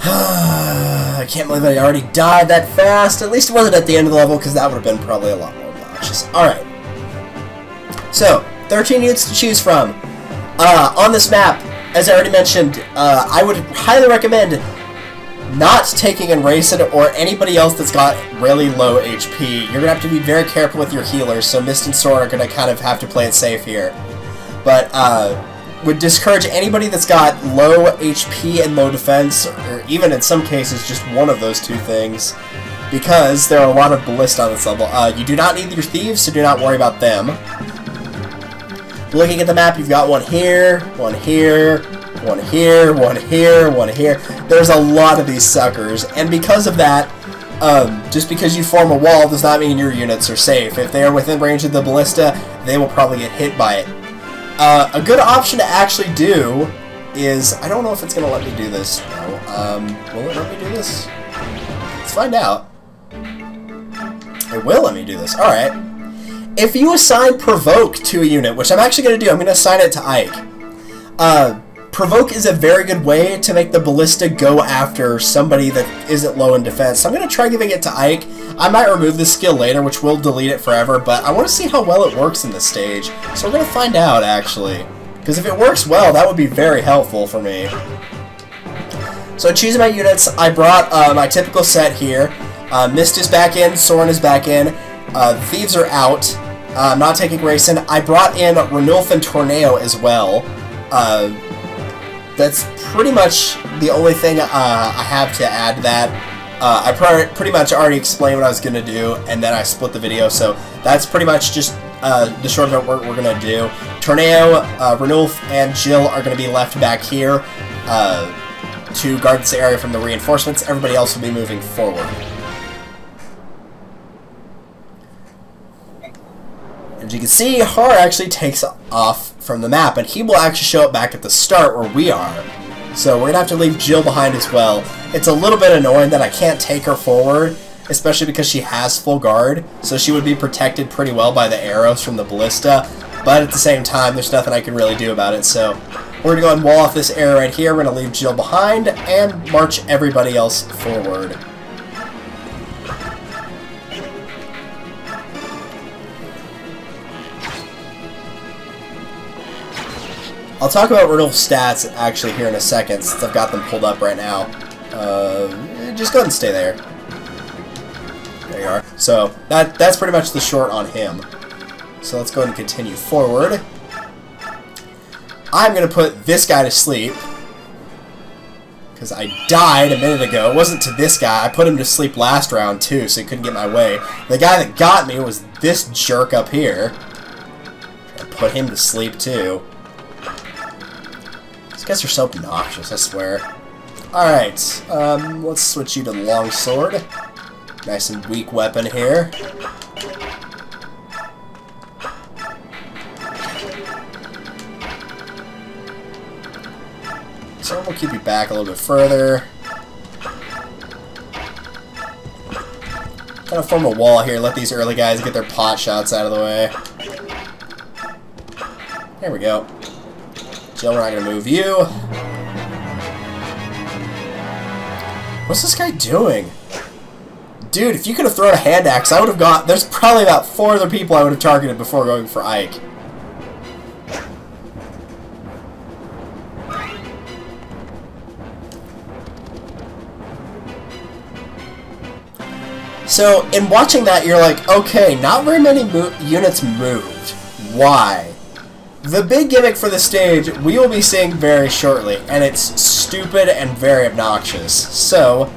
I can't believe I already died that fast. At least it wasn't at the end of the level, because that would have been probably a lot more obnoxious. Alright. So, 13 units to choose from. On this map, as I already mentioned, I would highly recommend not taking Enraced or anybody else that's got really low HP. You're going to have to be very careful with your healers, so Mist and Sword are going to kind of have to play it safe here. But, would discourage anybody that's got low HP and low defense, or even in some cases just one of those two things, because there are a lot of Ballista on this level. You do not need your Thieves, so do not worry about them. Looking at the map, you've got one here, one here, one here, one here, one here. There's a lot of these suckers, and because of that, just because you form a wall does not mean your units are safe. If they are within range of the Ballista, they will probably get hit by it. A good option to actually do is, I don't know if it's going to let me do this. No. Will it let me do this? Let's find out. It will let me do this. Alright. If you assign Provoke to a unit, which I'm actually going to do, I'm going to assign it to Ike. Provoke is a very good way to make the Ballista go after somebody that isn't low in defense. So I'm going to try giving it to Ike. I might remove this skill later, which will delete it forever, but I want to see how well it works in this stage. So we're going to find out, actually. Because if it works well, that would be very helpful for me. So choosing my units, I brought my typical set here. Mist is back in, Soren is back in, Thieves are out. I'm not taking Racing. I brought in Renulf and Tornado as well. That's pretty much the only thing I have to add to that. I pretty much already explained what I was going to do, and then I split the video, so that's pretty much just the short of it what we're going to do. Tornado, Renulf, and Jill are going to be left back here to guard this area from the reinforcements. Everybody else will be moving forward. As you can see, Har actually takes off from the map, and he will actually show up back at the start where we are. So we're going to have to leave Jill behind as well. It's a little bit annoying that I can't take her forward, especially because she has full guard, so she would be protected pretty well by the arrows from the Ballista, but at the same time, there's nothing I can really do about it, so we're going to go and wall off this area right here. We're going to leave Jill behind and march everybody else forward. I'll talk about Renulf's stats actually here in a second, since I've got them pulled up right now. Just go ahead and stay there. There you are. So, that's pretty much the short on him. So let's go ahead and continue forward. I'm going to put this guy to sleep, because I died a minute ago. It wasn't to this guy. I put him to sleep last round, too, so he couldn't get my way. The guy that got me was this jerk up here. I put him to sleep, too. These guys are so obnoxious, I swear. Alright, let's switch you to the longsword. Nice and weak weapon here. So we'll keep you back a little bit further. Kind of form a wall here, let these early guys get their pot shots out of the way. There we go. Jill, we're not going to move you. What's this guy doing? Dude, if you could have thrown a hand axe, I would have got... There's probably about 4 other people I would have targeted before going for Ike. So, in watching that, you're like, okay, not very many units moved. Why? The big gimmick for the stage, we will be seeing very shortly, and it's stupid and very obnoxious. So,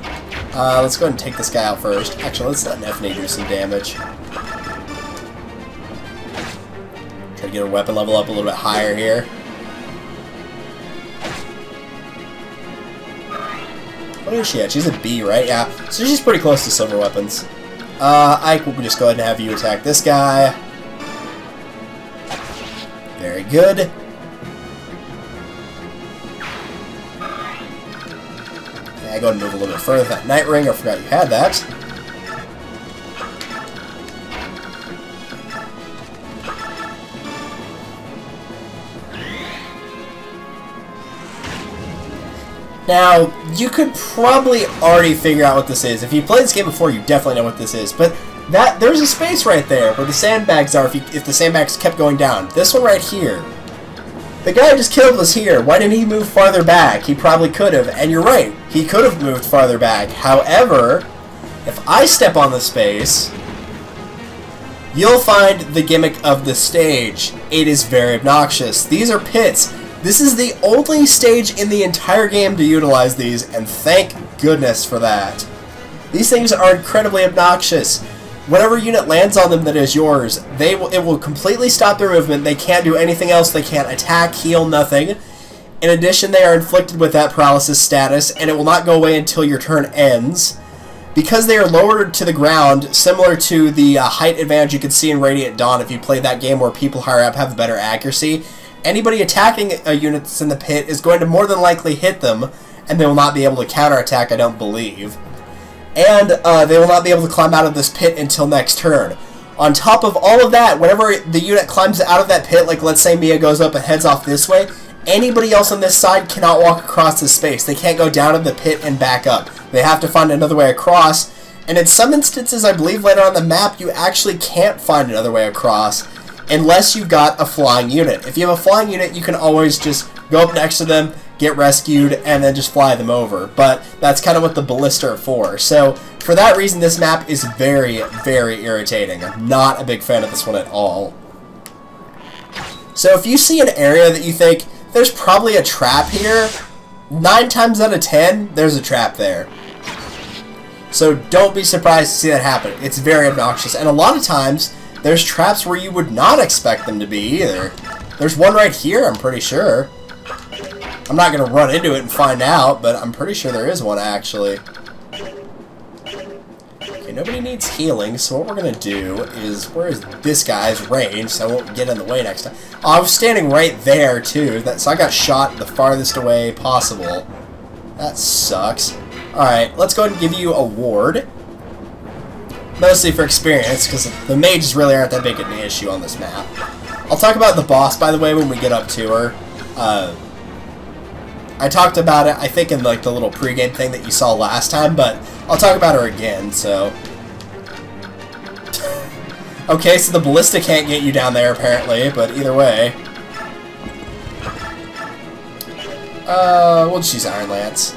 let's go ahead and take this guy out first. Actually, let's let Nefne do some damage. Try to get her weapon level up a little bit higher here. What is she at? She's a B, right? Yeah. So she's pretty close to silver weapons. Ike, we'll just go ahead and have you attack this guy. Very good. Yeah, go ahead and move a little bit further. That Night Ring, I forgot you had that. Now, you could probably already figure out what this is. If you played this game before, you definitely know what this is. But there's a space right there where the sandbags are if the sandbags kept going down. This one right here. The guy I just killed was here. Why didn't he move farther back? He probably could have. And you're right. He could have moved farther back. However, if I step on the space, you'll find the gimmick of the stage. It is very obnoxious. These are pits. This is the only stage in the entire game to utilize these, and thank goodness for that. These things are incredibly obnoxious. Whatever unit lands on them that is yours, it will completely stop their movement. They can't do anything else. They can't attack, heal, nothing. In addition, they are inflicted with that paralysis status, and it will not go away until your turn ends. Because they are lowered to the ground, similar to the height advantage you could see in Radiant Dawn if you play that game where people higher up have better accuracy, anybody attacking a unit that's in the pit is going to more than likely hit them, and they will not be able to counterattack, I don't believe. And they will not be able to climb out of this pit until next turn. On top of all of that, whenever the unit climbs out of that pit, like let's say Mia goes up and heads off this way, anybody else on this side cannot walk across this space. They can't go down in the pit and back up. They have to find another way across, and in some instances, I believe later on the map, you actually can't find another way across unless you've got a flying unit. If you have a flying unit, you can always just go up next to them, get rescued, and then just fly them over. But that's kind of what the ballista are for. So, for that reason, this map is very, very irritating. I'm not a big fan of this one at all. So if you see an area that you think, there's probably a trap here, 9 times out of 10, there's a trap there. So don't be surprised to see that happen. It's very obnoxious. And a lot of times, there's traps where you would not expect them to be either. There's one right here, I'm pretty sure. I'm not going to run into it and find out, but I'm pretty sure there is one, actually. Okay, nobody needs healing, so what we're going to do is... Where is this guy's range, so I won't get in the way next time? Oh, I was standing right there, too, so I got shot the farthest away possible. That sucks. Alright, let's go ahead and give you a ward. Mostly for experience, because the mages really aren't that big of an issue on this map. I'll talk about the boss, by the way, when we get up to her. I talked about it, I think, in like the little pregame thing that you saw last time, but I'll talk about her again, so... Okay, so the ballista can't get you down there, apparently, but either way... we'll just use Iron Lance.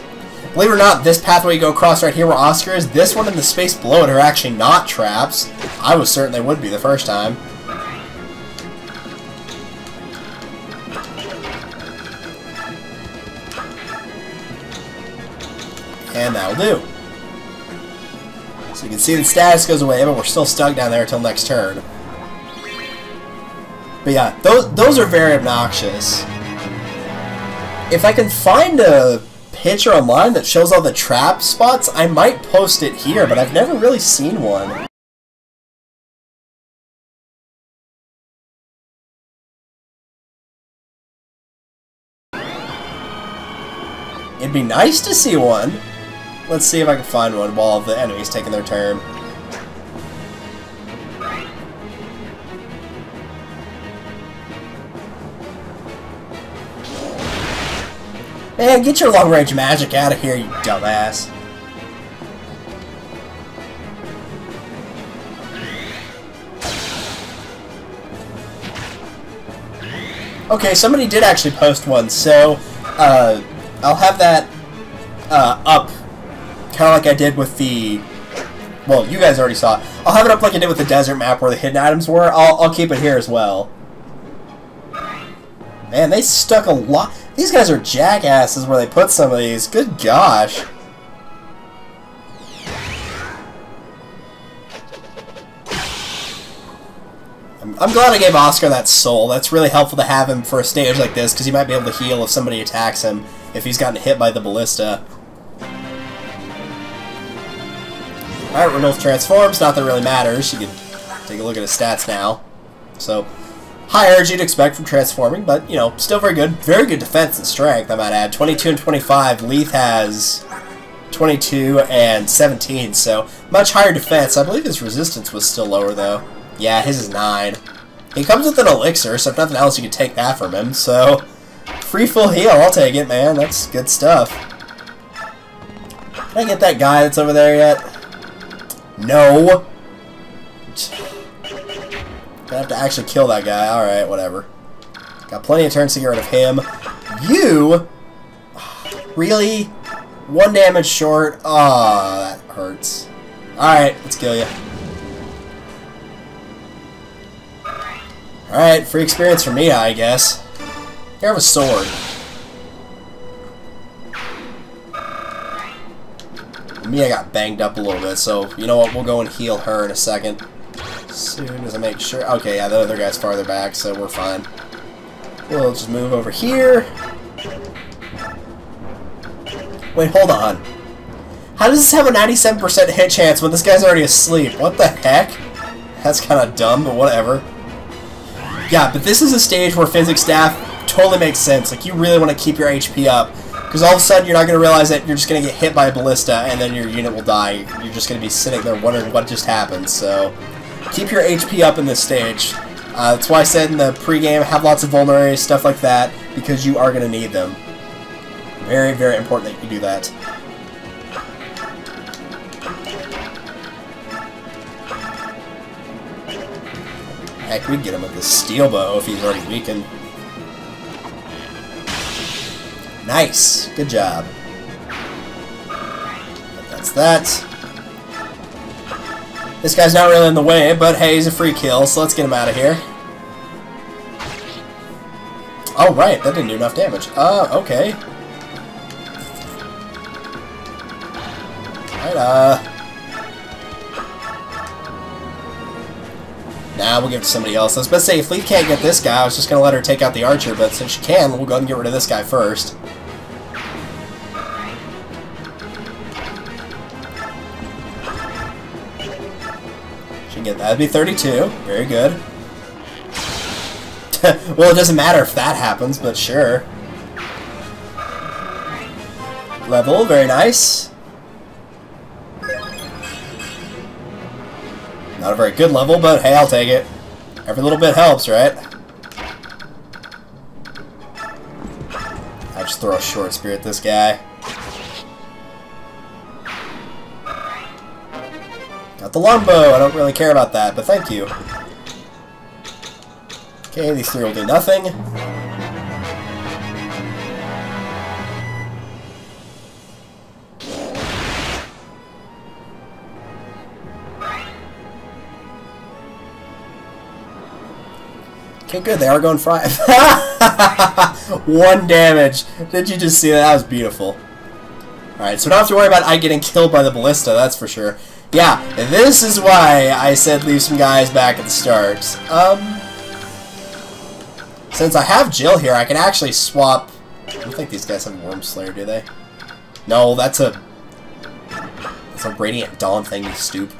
Believe it or not, this pathway you go across right here where Oscar is, this one and the space below it are actually not traps. I was certain they would be the first time. And that'll do. So you can see the status goes away, but we're still stuck down there until next turn. But yeah, those are very obnoxious. If I can find a picture online that shows all the trap spots, I might post it here, but I've never really seen one. It'd be nice to see one. Let's see if I can find one while the enemy's taking their turn. Man, get your long-range magic out of here, you dumbass. Okay, somebody did actually post one, so I'll have that up, kind of like I did with the... Well, you guys already saw it. I'll have it up like I did with the desert map where the hidden items were. I'll keep it here as well. Man, they stuck a lot... These guys are jackasses where they put some of these. Good gosh. I'm glad I gave Oscar that soul. That's really helpful to have him for a stage like this, because he might be able to heal if somebody attacks him, if he's gotten hit by the ballista. Alright, Renulf transforms. Not that it really matters. You can take a look at his stats now. So... higher as you'd expect from transforming, but, you know, still very good. Very good defense and strength, I might add. 22 and 25. Leith has 22 and 17, so much higher defense. I believe his resistance was still lower, though. Yeah, his is 9. He comes with an elixir, so if nothing else, you can take that from him. So, free full heal, I'll take it, man. That's good stuff. Can I get that guy that's over there yet? No! Gonna have to actually kill that guy. Alright, whatever. Got plenty of turns to get rid of him. You? Really? 1 damage short? Aw, that hurts. Alright, let's kill you. Alright, free experience for me, I guess. Here, I have a sword. Mia got banged up a little bit, so you know what? We'll go and heal her in a second. As soon as I make sure. Okay, yeah, the other guy's farther back, so we're fine. We'll just move over here. Wait, hold on. How does this have a 97% hit chance when this guy's already asleep? What the heck? That's kind of dumb, but whatever. Yeah, but this is a stage where physics staff totally makes sense. Like, you really want to keep your HP up. Because all of a sudden, you're not going to realize that you're just going to get hit by a ballista, and then your unit will die. You're just going to be sitting there wondering what just happened. So, keep your HP up in this stage. That's why I said in the pregame, have lots of vulneraries, stuff like that, because you are going to need them. Very, very important that you do that. Heck, we can get him with the steel bow if he's already weakened. Nice. Good job. That's that. This guy's not really in the way, but hey, he's a free kill, so let's get him out of here. Oh, right. That didn't do enough damage. Okay. Alright, Nah, we'll give it to somebody else. I was about to say, if Lee can't get this guy, I was just going to let her take out the archer, but since she can, we'll go ahead and get rid of this guy first. She can get that. That'd be 32. Very good. Well, it doesn't matter if that happens, but sure. Level, very nice. Not a very good level, but hey, I'll take it. Every little bit helps, right? I just throw a short spear at this guy. Got the longbow. I don't really care about that, but thank you. Okay, these three will do nothing. Okay, good. They are going fry. 1 damage. Did you just see that? That was beautiful. Alright, so we don't have to worry about I getting killed by the ballista, that's for sure. Yeah, this is why I said leave some guys back at the start. Since I have Jill here, I can actually swap... I don't think these guys have Worm Slayer, do they? No, that's a Radiant Dawn thing, you stoop.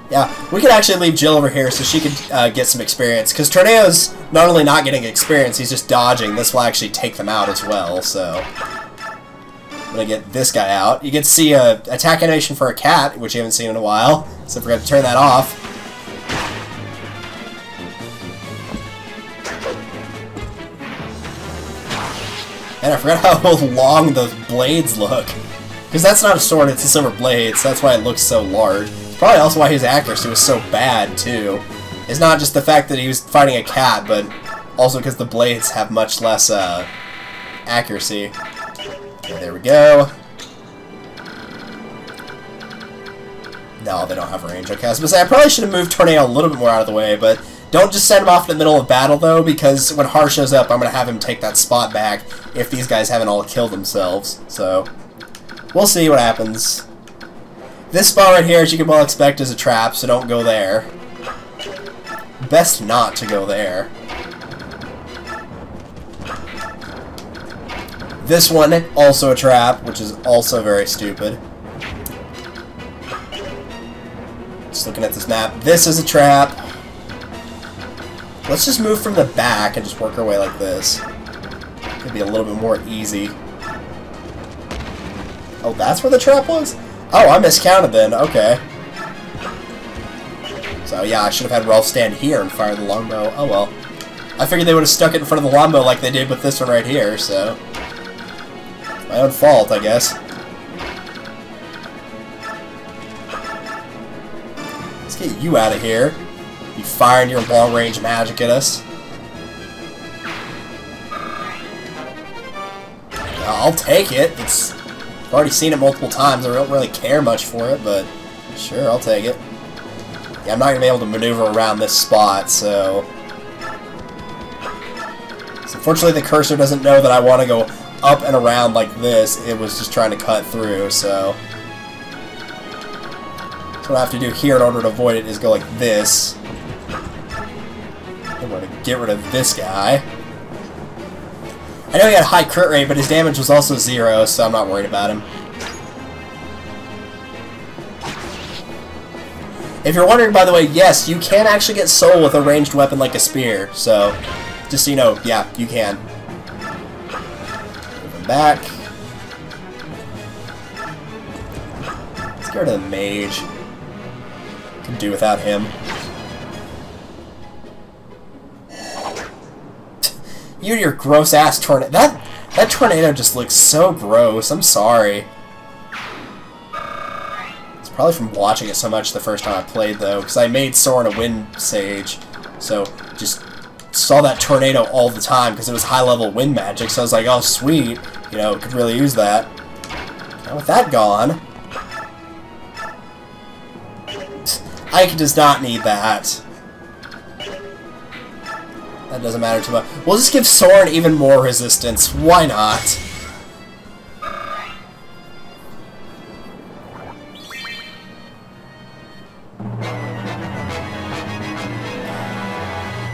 Yeah, we could actually leave Jill over here so she could get some experience. Because Tornado's not only not getting experience, he's just dodging. This will actually take them out as well, so... I'm going to get this guy out. You get to see a attack animation for a cat, which you haven't seen in a while. So we're going to turn that off. And I forgot how long those blades look. Because that's not a sword, it's a silver blade, so that's why it looks so large. Probably also why his accuracy was so bad, too. It's not just the fact that he was fighting a cat, but also because the blades have much less accuracy. Okay, there we go. No, they don't have range. Okay, I was going to say, I probably should have moved Tornado a little bit more out of the way, but don't just send him off in the middle of battle, though, because when Har shows up, I'm going to have him take that spot back if these guys haven't all killed themselves. So, we'll see what happens. This spot right here, as you can well expect, is a trap, so don't go there. Best not to go there. This one, also a trap, which is also very stupid. Just looking at this map. This is a trap. Let's just move from the back and just work our way like this. Could be a little bit more easy. Oh, that's where the trap was? Oh, I miscounted then. Okay. So, yeah, I should have had Rolf stand here and fire the longbow. Oh, well. I figured they would have stuck it in front of the longbow like they did with this one right here, so... My own fault, I guess. Let's get you out of here. You firing your long-range magic at us. I'll take it. I've already seen it multiple times. I don't really care much for it, but sure, I'll take it. Yeah, I'm not going to be able to maneuver around this spot, so unfortunately the cursor doesn't know that I want to go up and around like this. It was just trying to cut through, so what I have to do here in order to avoid it is go like this. I'm going to get rid of this guy. I know he had a high crit rate, but his damage was also 0, so I'm not worried about him. If you're wondering, by the way, yes, you can actually get soul with a ranged weapon like a spear, so just so you know, yeah, you can. Move him back. Let's get rid of the mage. Can do without him. You and your gross ass tornado. That tornado just looks so gross. I'm sorry. It's probably from watching it so much the first time I played, though, because I made Soren a wind sage, so just saw that tornado all the time because it was high-level wind magic. So I was like, oh sweet, you know, could really use that. Now with that gone, Ike does not need that. That doesn't matter too much. We'll just give Soren even more resistance. Why not?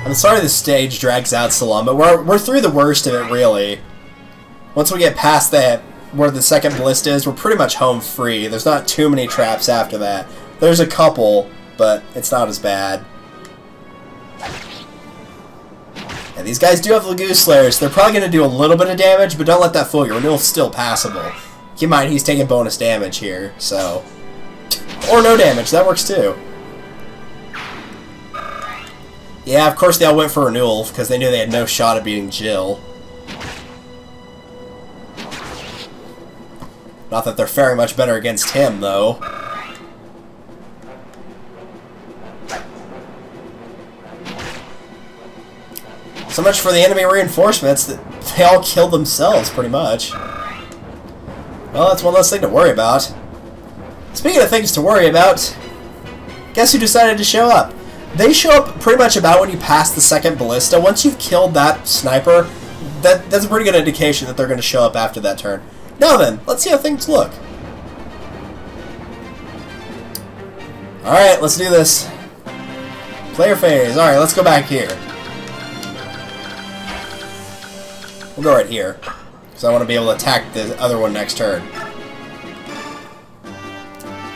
I'm sorry this stage drags out so long, but we're through the worst of it, really. Once we get past that, where the second ballista is, we're pretty much home free. There's not too many traps after that. There's a couple, but it's not as bad. And these guys do have Lagoon Slayers, so they're probably going to do a little bit of damage, but don't let that fool you. Renewal's still passable. Keep in mind, he's taking bonus damage here, so... Or no damage, that works too. Yeah, of course they all went for Renewal, because they knew they had no shot at beating Jill. Not that they're faring much better against him, though. So much for the enemy reinforcements, that they all killed themselves, pretty much. Well, that's one less thing to worry about. Speaking of things to worry about, guess who decided to show up? They show up pretty much about when you pass the second ballista. Once you've killed that sniper, that's a pretty good indication that they're going to show up after that turn. Now then, let's see how things look. Alright, let's do this. Player phase. Alright, let's go back here. We'll go right here, because I want to be able to attack the other one next turn.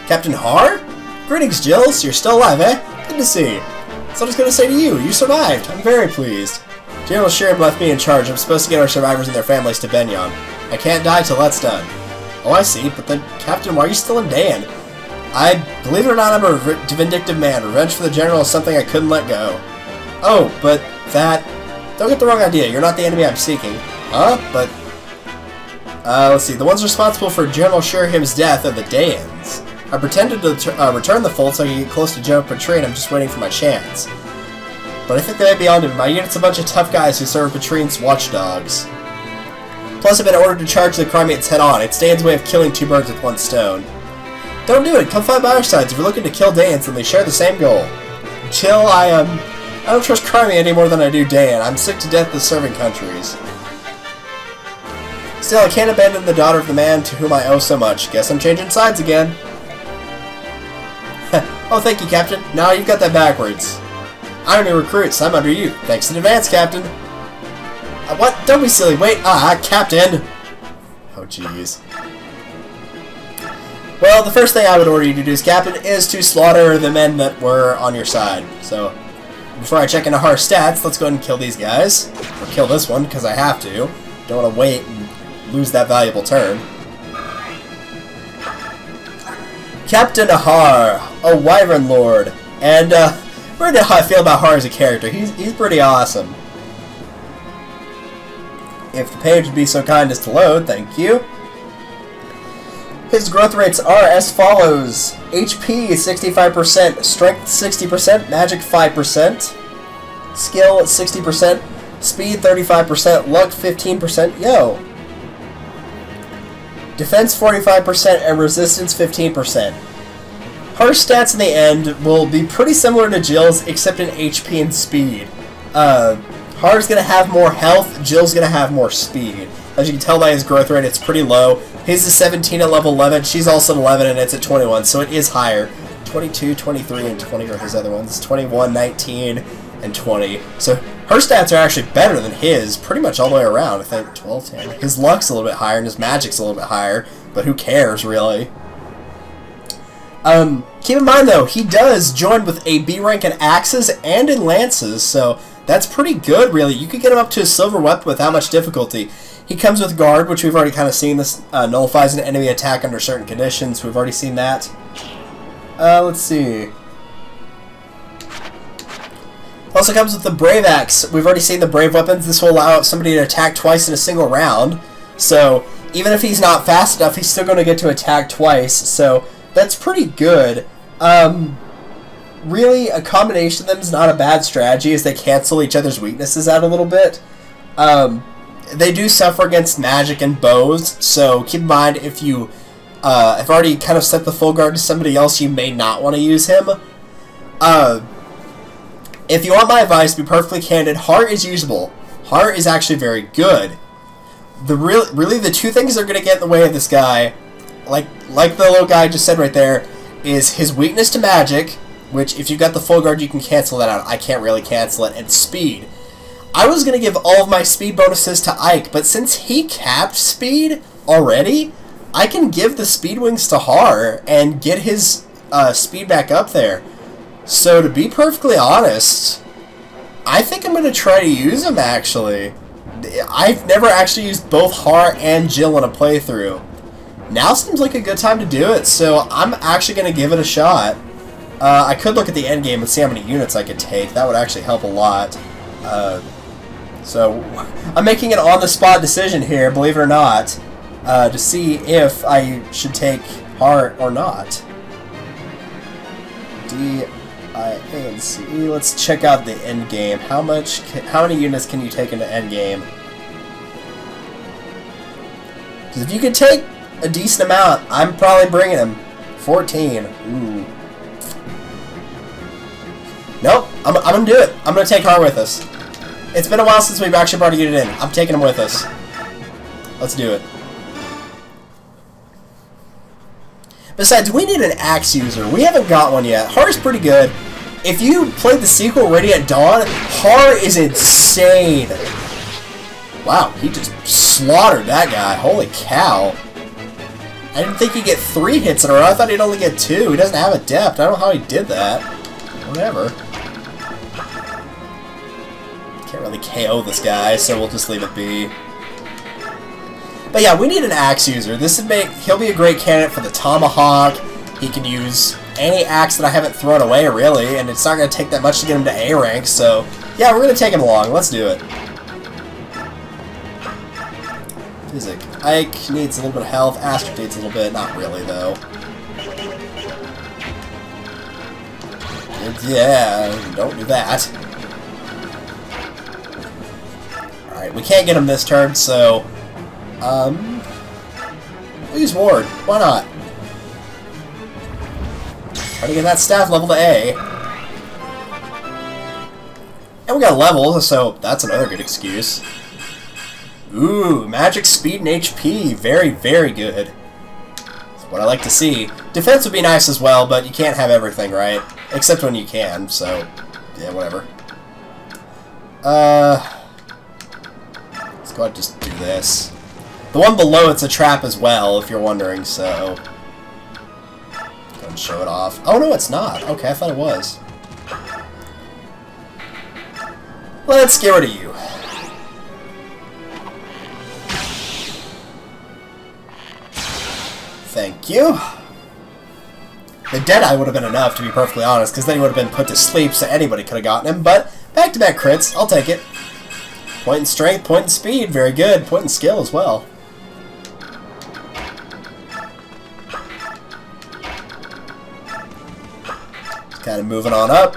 Captain Har? Greetings, Jills. You're still alive, eh? Good to see. So I was going to say to you, you survived. I'm very pleased. General Sheridan left me in charge. I'm supposed to get our survivors and their families to Benyon. I can't die till that's done. Oh, I see. But then, Captain, why are you still in Dan? Believe it or not, I'm a vindictive man. Revenge for the General is something I couldn't let go. Oh, but that... Don't get the wrong idea. You're not the enemy I'm seeking. Huh? But... let's see. The ones responsible for General Shurhim's death are the Daeans. I pretended to return the fold so I could get close to General Petrine. I'm just waiting for my chance. But I think they might be onto me. My unit's a bunch of tough guys who serve Petrine's watchdogs. Plus, I've been ordered to charge the Crimeans head-on. It's Daean's way of killing two birds with one stone. Don't do it. Come fight by our sides. If you're looking to kill Daeans, then they share the same goal. Chill, I don't trust Crimea any more than I do Daean. I'm sick to death of serving countries. Still, I can't abandon the daughter of the man to whom I owe so much. Guess I'm changing sides again. Oh, thank you, Captain. Now you've got that backwards. I'm new recruits. I'm under you. Thanks in advance, Captain. What? Don't be silly. Wait. Captain. Oh, jeez. Well, the first thing I would order you to do, Captain, is to slaughter the men that were on your side. So, before I check into Har's stats, let's go ahead and kill these guys. Or kill this one, because I have to. Don't want to wait and lose that valuable turn. Captain Har, a Wyvern Lord. And, I don't know how I feel about Har as a character. He's pretty awesome. If the page would be so kind as to load, thank you. His growth rates are as follows. HP 65%, Strength 60%, Magic 5%, Skill 60%, Speed 35%, Luck 15%, yo! Defense 45%, and Resistance 15%. Her stats in the end will be pretty similar to Jill's, except in HP and Speed. Har's going to have more health, Jill's going to have more speed. As you can tell by his growth rate, it's pretty low. His is 17 at level 11, she's also at 11 and it's at 21, so it is higher. 22, 23, and 20 are his other ones. 21, 19, and 20. So her stats are actually better than his, pretty much all the way around. I think 12, 10. His luck's a little bit higher and his magic's a little bit higher, but who cares, really? Keep in mind, though, he does join with a B rank in axes and in lances, so that's pretty good, really. You could get him up to a silver weapon without much difficulty. He comes with guard, which we've already kind of seen. This nullifies an enemy attack under certain conditions. We've already seen that. Let's see. Also comes with the Brave Axe. We've already seen the Brave weapons. This will allow somebody to attack twice in a single round. So even if he's not fast enough, he's still going to get to attack twice. So that's pretty good. Really, a combination of them is not a bad strategy, as they cancel each other's weaknesses out a little bit. They do suffer against magic and bows, so keep in mind if you have already kind of set the full guard to somebody else, you may not want to use him. If you want my advice, to be perfectly candid, Heart is usable. Heart is actually very good. Really, the two things that are going to get in the way of this guy, like the little guy just said right there, is his weakness to magic, which if you've got the full guard, you can cancel that out. I can't really cancel it, and speed. I was going to give all of my speed bonuses to Ike, but since he capped speed already, I can give the speed wings to Har and get his speed back up there. So to be perfectly honest, I think I'm going to try to use him, actually. I've never actually used both Har and Jill in a playthrough. Now seems like a good time to do it, so I'm actually going to give it a shot. I could look at the end game and see how many units I could take. That would actually help a lot. So I'm making an on-the-spot decision here, believe it or not, to see if I should take Heart or not. D, I, A, and C. Let's check out the end game. How many units can you take into end game? Because if you could take a decent amount, I'm probably bringing him. 14. Ooh. Nope. I'm gonna do it. I'm gonna take Heart with us. It's been a while since we've actually brought a unit in. I'm taking him with us. Let's do it. Besides, we need an axe user. We haven't got one yet. Har's pretty good. If you played the sequel, Radiant Dawn, Har is insane. Wow, he just slaughtered that guy. Holy cow. I didn't think he'd get 3 hits in a row. I thought he'd only get 2. He doesn't have Adept. I don't know how he did that. Whatever. Can't really KO this guy, so we'll just leave it be. But yeah, we need an axe user. This would he'll be a great candidate for the Tomahawk. He can use any axe that I haven't thrown away, really, and it's not going to take that much to get him to A rank, so yeah, we're going to take him along. Let's do it. Physic. Ike needs a little bit of health. Astrid needs a little bit. Not really, though. Yeah, don't do that. Alright, we can't get him this turn, so we'll use Ward. Why not? Try to get that staff level to A. And we got a level, so that's another good excuse. Ooh, magic, speed, and HP. Very, very good. That's what I like to see. Defense would be nice as well, but you can't have everything, right? Except when you can, so yeah, whatever. Let's go ahead and just do this. The one below it's a trap as well, if you're wondering, so go ahead and show it off. Oh no, it's not. Okay, I thought it was. Let's get rid of you. Thank you. The Deadeye would have been enough, to be perfectly honest, because then he would have been put to sleep, so anybody could have gotten him, but back-to-back crits, I'll take it. Point in strength, point in speed, very good. Point in skill as well. Kind of moving on up.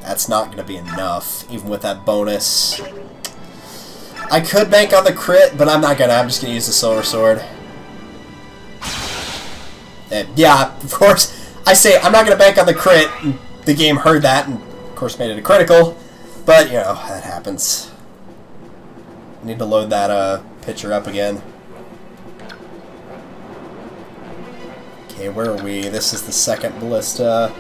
That's not going to be enough, even with that bonus. I could bank on the crit, but I'm not going to. I'm just going to use the Silver Sword. And yeah, of course, I say I'm not going to bank on the crit. And the game heard that and, of course, made it a critical. But, you know, that happens. I need to load that picture up again. Okay, where are we? This is the second ballista.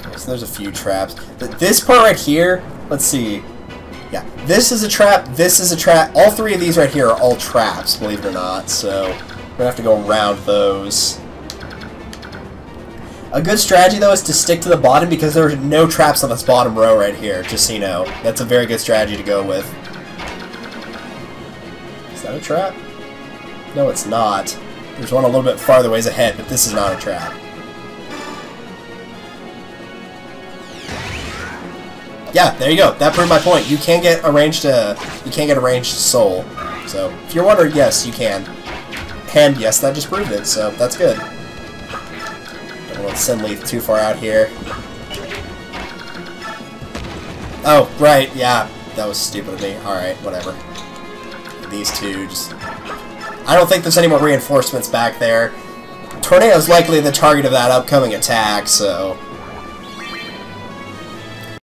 Okay, so there's a few traps. This part right here, let's see. Yeah, this is a trap, this is a trap. All three of these right here are all traps, believe it or not. So, we're going to have to go around those. A good strategy, though, is to stick to the bottom because there are no traps on this bottom row right here, just so you know. That's a very good strategy to go with. Is that a trap? No, it's not. There's one a little bit farther ways ahead, but this is not a trap. Yeah, there you go. That proved my point. You can get a ranged soul. So, if you're wondering, yes, you can. And yes, that just proved it, so that's good. Don't want to send Leaf too far out here. Oh, right, yeah. That was stupid of me. Alright, whatever. These two just... I don't think there's any more reinforcements back there. Tornado's likely the target of that upcoming attack, so...